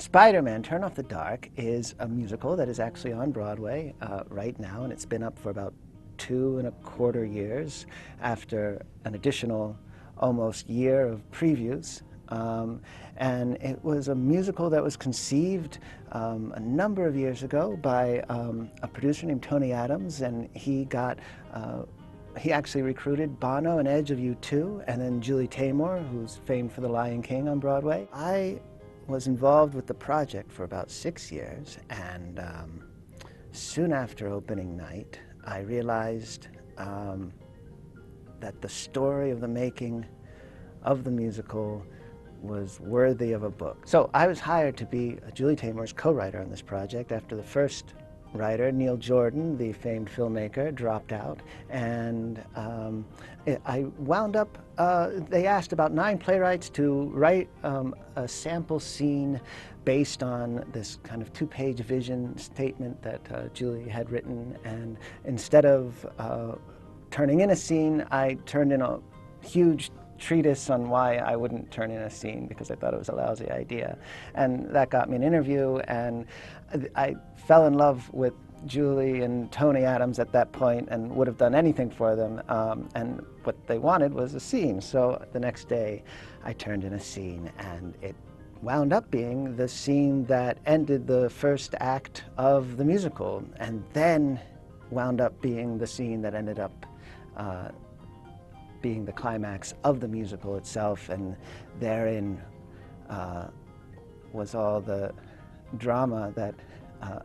Spider-Man: Turn Off the Dark is a musical that is actually on Broadway right now, and it's been up for about 2.25 years after an additional almost year of previews. And it was a musical that was conceived a number of years ago by a producer named Tony Adams, and he actually recruited Bono and Edge of U2, and then Julie Taymor, who's famed for The Lion King on Broadway. I was involved with the project for about 6 years, and soon after opening night, I realized that the story of the making of the musical was worthy of a book. So I was hired to be Julie Taymor's co-writer on this project after the first writer, Neil Jordan, the famed filmmaker, dropped out, and I wound up, they asked about 9 playwrights to write a sample scene based on this kind of 2-page vision statement that Julie had written, and instead of turning in a scene, I turned in a huge treatise on why I wouldn't turn in a scene because I thought it was a lousy idea. And that got me an interview, and I fell in love with Julie and Tony Adams at that point and would have done anything for them. And what they wanted was a scene. So the next day I turned in a scene, and it wound up being the scene that ended the first act of the musical, and then wound up being the scene that ended up being the climax of the musical itself, and therein was all the drama that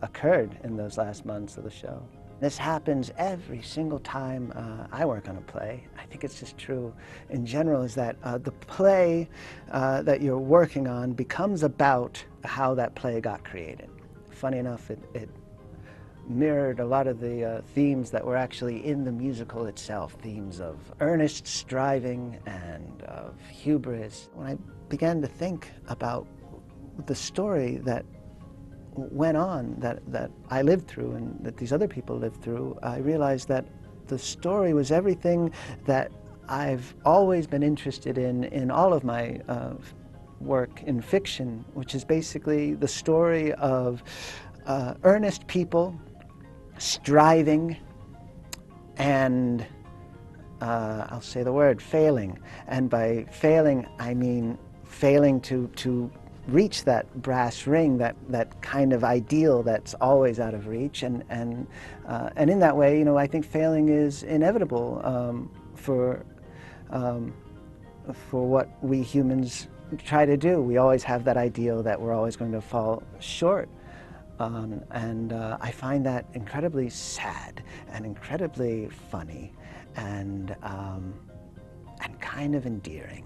occurred in those last months of the show. This happens every single time I work on a play. I think it's just true in general, is that the play that you're working on becomes about how that play got created. Funny enough, it mirrored a lot of the themes that were actually in the musical itself, themes of earnest striving and of hubris. When I began to think about the story that went on, that I lived through and that these other people lived through, I realized that the story was everything that I've always been interested in all of my work in fiction, which is basically the story of earnest people striving and, I'll say the word, failing. And by failing, I mean failing to reach that brass ring, that kind of ideal that's always out of reach. And in that way, you know, I think failing is inevitable for what we humans try to do. We always have that ideal that we're always going to fall short. And I find that incredibly sad and incredibly funny and kind of endearing.